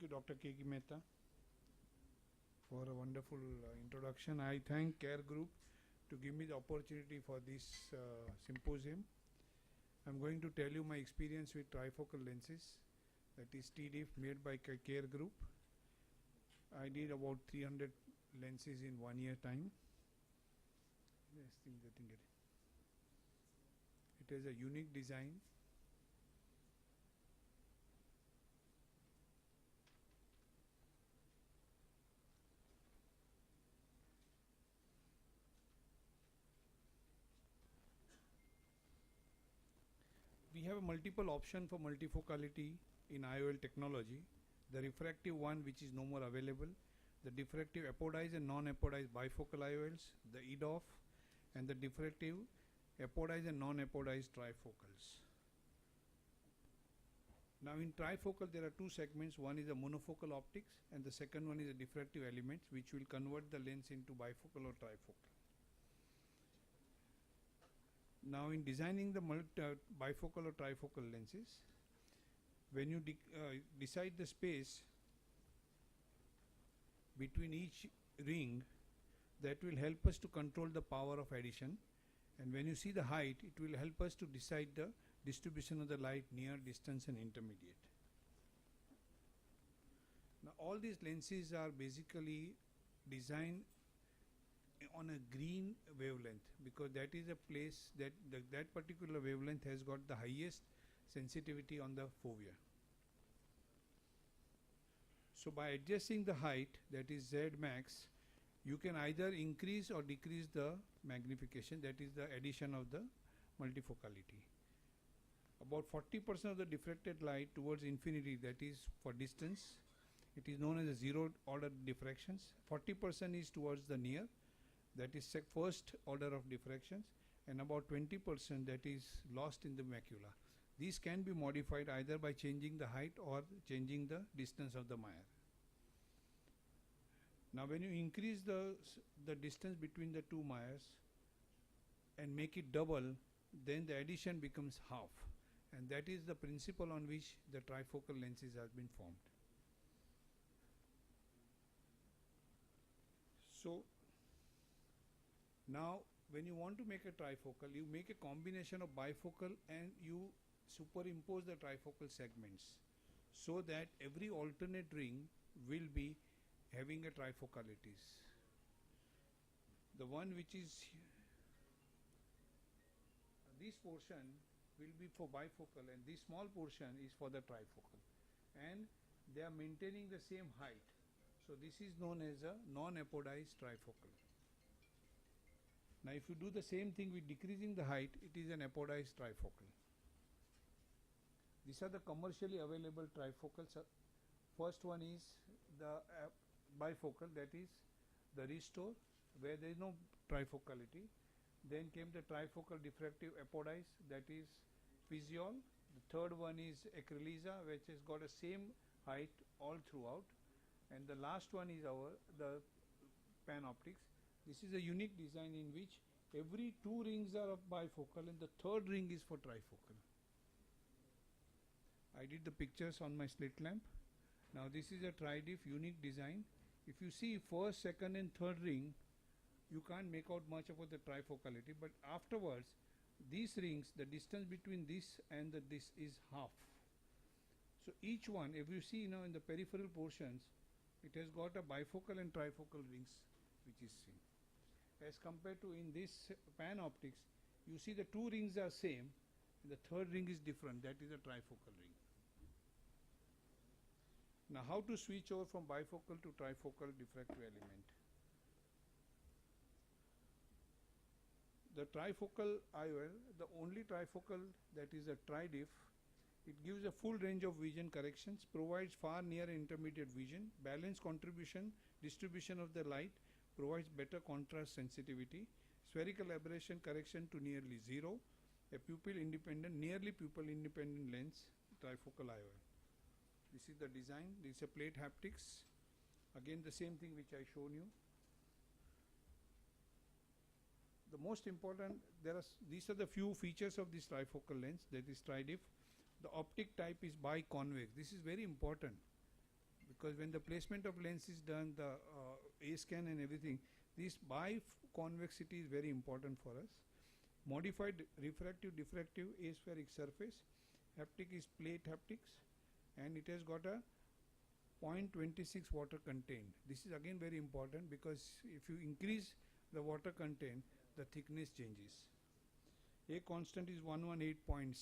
Thank you, Dr. K.K. Mehta, for a wonderful introduction. I thank CARE Group to give me the opportunity for this symposium. I'm going to tell you my experience with trifocal lenses, that is TriDIFF, made by CARE Group. I did about 300 lenses in 1 year time. It is a unique design. We have a multiple option for multifocality in IOL technology. The refractive one, which is no more available, the diffractive apodized and non-apodized bifocal IOLs, the EDOF, and the diffractive apodized and non-apodized trifocals. Now in trifocal there are two segments. One is a monofocal optics and the second one is a diffractive elements, which will convert the lens into bifocal or trifocal. Now in designing the bifocal or trifocal lenses, when you decide the space between each ring, that will help us to control the power of addition, and when you see the height, it will help us to decide the distribution of the light near, distance and intermediate. Now all these lenses are basically designed on a green wavelength, because that is a place that that particular wavelength has got the highest sensitivity on the fovea. So by adjusting the height, that is Z max, you can either increase or decrease the magnification, that is the addition of the multifocality. About 40% of the diffracted light towards infinity, that is for distance, it is known as a zero order diffractions. 40% is towards the near, that is first order of diffractions, and about 20% that is lost in the macula. These can be modified either by changing the height or changing the distance of the mire. Now when you increase the distance between the two mires and make it double, then the addition becomes half, and that is the principle on which the trifocal lenses have been formed. So now when you want to make a trifocal, you make a combination of bifocal and you superimpose the trifocal segments, so that every alternate ring will be having a trifocalities. The one which is this portion will be for bifocal and this small portion is for the trifocal, and they are maintaining the same height. So this is known as a non-apodized trifocal. Now if you do the same thing with decreasing the height, it is an apodized trifocal. These are the commercially available trifocals. First one is the bifocal, that is the Restore, where there is no trifocality. Then came the trifocal diffractive apodized, that is Physiol. The third one is Acrylisa, which has got the same height all throughout. And the last one is the Panoptics. This is a unique design in which every two rings are of bifocal and the third ring is for trifocal. I did the pictures on my slit lamp. Now this is a TriDIFF unique design. If you see first, second and third ring, you can't make out much about the trifocality, but afterwards these rings, the distance between this and this is half. So each one, if you see now in the peripheral portions, it has got a bifocal and trifocal rings which is seen. As compared to in this Panoptics, you see the two rings are same, and the third ring is different, that is a trifocal ring. Now how to switch over from bifocal to trifocal diffractive element? The trifocal IOL, the only trifocal that is a TriDIFF, it gives a full range of vision corrections, provides far, near and intermediate vision, balanced contribution, distribution of the light, provides better contrast sensitivity, spherical aberration correction to nearly zero, a pupil independent, nearly pupil independent lens, trifocal IOL. This is the design. This is a plate haptics. Again the same thing which I shown you. The most important, these are the few features of this trifocal lens, that is TriDIFF. The optic type is biconvex. This is very important because when the placement of lens is done, the A scan and everything, this biconvexity is very important for us. Modified refractive diffractive aspheric surface, haptic is plate haptics, and it has got a 0.26 water contained. This is again very important because if you increase the water content, the thickness changes. A constant is 118.6.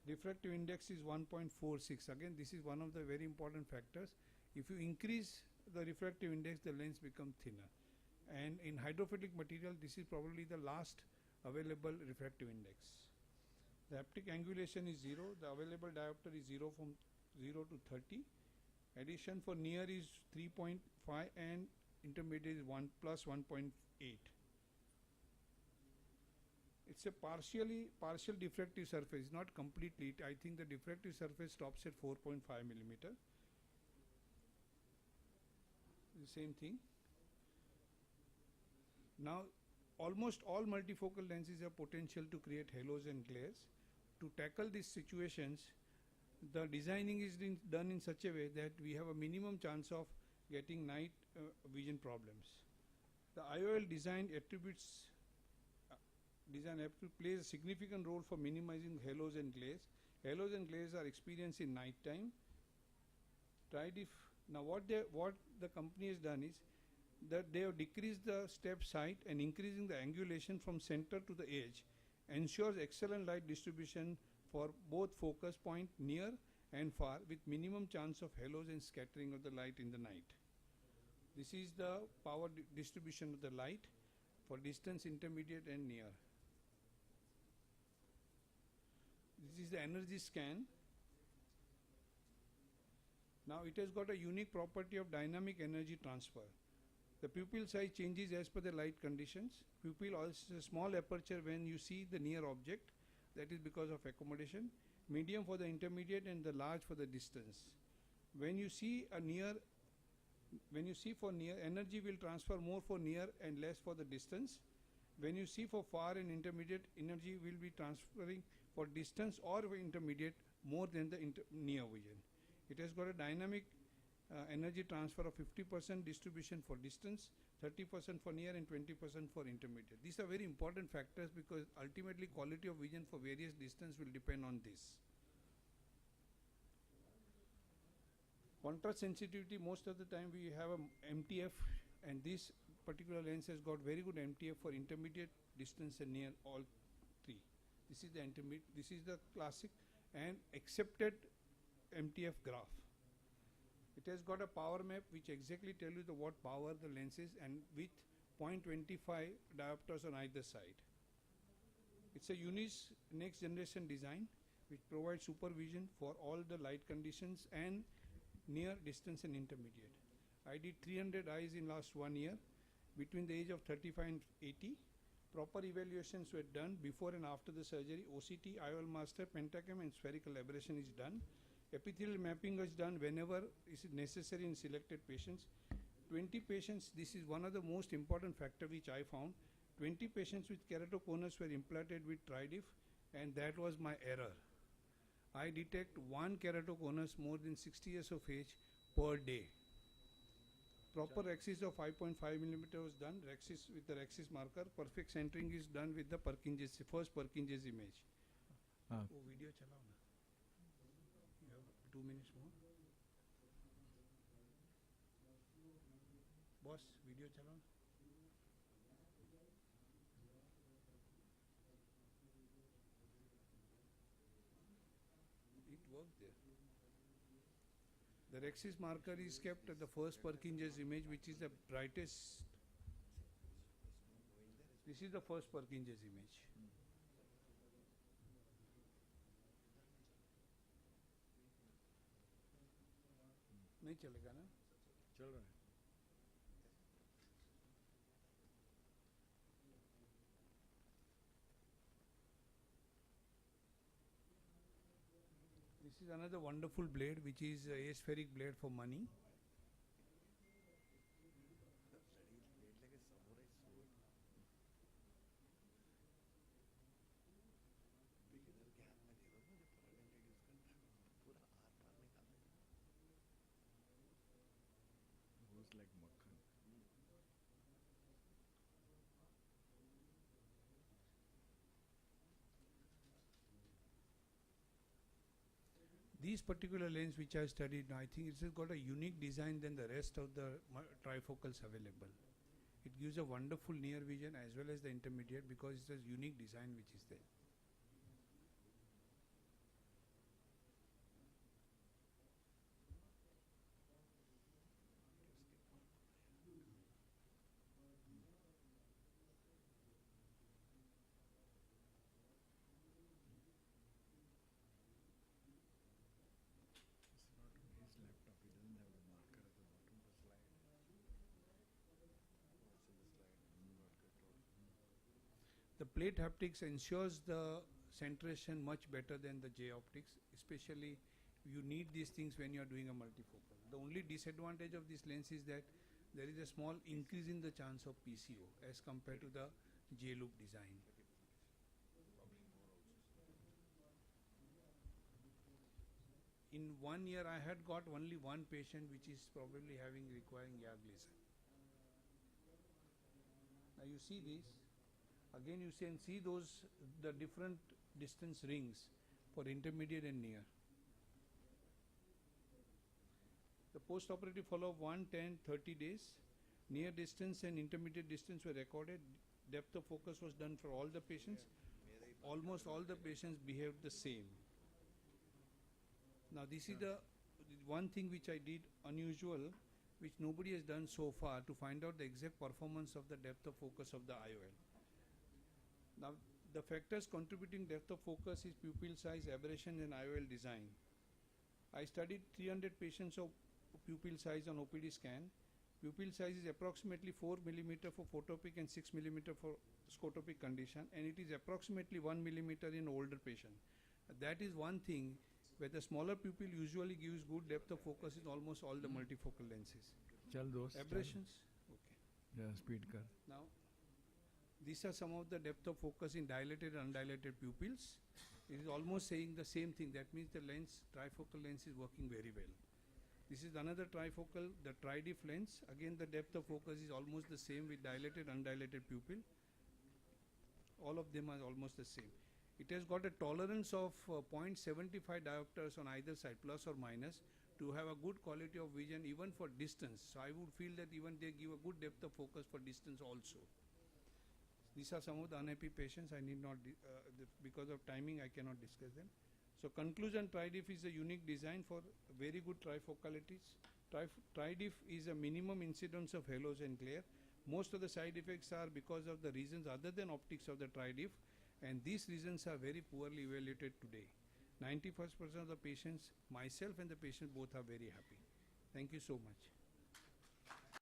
Refractive index is 1.46. Again, this is one of the very important factors. If you increase the refractive index, the lens becomes thinner. And in hydrophilic material, this is probably the last available refractive index. The haptic angulation is 0. The available diopter is 0 from 0 to 30. Addition for near is 3.5 and intermediate is 1 plus 1.8. It's a partial diffractive surface, not completely. I think the diffractive surface stops at 4.5 millimeter. The same thing. Now, almost all multifocal lenses have potential to create halos and glares. To tackle these situations, the designing is done in such a way that we have a minimum chance of getting night vision problems. The IOL design attributes plays a significant role for minimizing halos and glares. Halos and glares are experienced in night time. TriDIFF. Now what the company has done is that they have decreased the step height and increasing the angulation from center to the edge, ensures excellent light distribution for both focus point near and far with minimum chance of halos and scattering of the light in the night. This is the power distribution of the light for distance, intermediate and near. This is the energy scan. Now it has got a unique property of dynamic energy transfer. The pupil size changes as per the light conditions. Pupil also a small aperture when you see the near object, that is because of accommodation. Medium for the intermediate and the large for the distance. When you see for near, energy will transfer more for near and less for the distance. When you see for far and intermediate, energy will be transferring for distance or for intermediate more than the near vision. It has got a dynamic energy transfer of 50% distribution for distance, 30% for near and 20% for intermediate. These are very important factors because ultimately quality of vision for various distance will depend on this. Contrast sensitivity, most of the time we have a MTF, and this particular lens has got very good MTF for intermediate, distance and near, all three. This is the intermediate, this is the classic and accepted MTF graph. It has got a power map which exactly tell you what power the lens is and with 0.25 diopters on either side. It's a unique next generation design which provides supervision for all the light conditions and near, distance and intermediate. I did 300 eyes in last 1 year between the age of 35 and 80. Proper evaluations were done before and after the surgery. OCT, IOL master, pentacam and spherical aberration is done. Epithelial mapping is done whenever is necessary in selected patients. 20 patients, this is one of the most important factor which I found. 20 patients with keratoconus were implanted with TriDIFF, and that was my error. I detect one keratoconus more than 60 years of age per day. Proper Rexis of 5.5 millimeter was done, Rexis with the Rexis marker. Perfect centering is done with the Purkinje's, first Purkinje's image. Oh, video chalao na. You have 2 minutes more. Boss, video chalao. It worked there. The Rexis marker is kept at the first Purkinje's image, which is the brightest. This is the first Purkinje's image. नहीं चलेगा ना? चल रहा है. This is another wonderful blade, which is a aspheric blade for money. This particular lens which I studied, I think it's got a unique design than the rest of the trifocals available. It gives a wonderful near vision as well as the intermediate because it's a unique design which is there. The plate haptics ensures the centration much better than the J optics, especially you need these things when you are doing a multifocal. The only disadvantage of this lens is that there is a small increase in the chance of PCO as compared to the J loop design. In 1 year I had got only one patient which is probably requiring YAG laser. Now you see this. Again you can see the different distance rings for intermediate and near. The post-operative follow-up 1, 10, 30 days. Near distance and intermediate distance were recorded. Depth of focus was done for all the patients. Almost all the patients behaved the same. Now this is the one thing which I did unusual, which nobody has done so far, to find out the exact performance of the depth of focus of the IOL. Now the factors contributing depth of focus is pupil size, aberration and IOL design. I studied 300 patients of pupil size on OPD scan. Pupil size is approximately 4 mm for photopic and 6 mm for scotopic condition, and it is approximately 1 mm in older patient. That is one thing where the smaller pupil usually gives good depth of focus in almost all the multifocal lenses. Aberrations? Okay. Yeah, speed car. Now, these are some of the depth of focus in dilated and undilated pupils. It is almost saying the same thing. That means the lens, trifocal lens is working very well. This is another trifocal, the TriDIFF lens. Again, the depth of focus is almost the same with dilated, undilated pupil. All of them are almost the same. It has got a tolerance of 0.75 diopters on either side, plus or minus, to have a good quality of vision even for distance. So I would feel that even they give a good depth of focus for distance also. These are some of the unhappy patients. I need not, because of timing, I cannot discuss them. So conclusion, TriDIFF is a unique design for very good trifocalities. TriDIFF is a minimum incidence of halos and glare. Most of the side effects are because of the reasons other than optics of the TriDIFF, and these reasons are very poorly evaluated today. 91% of the patients, myself and the patient both are very happy. Thank you so much.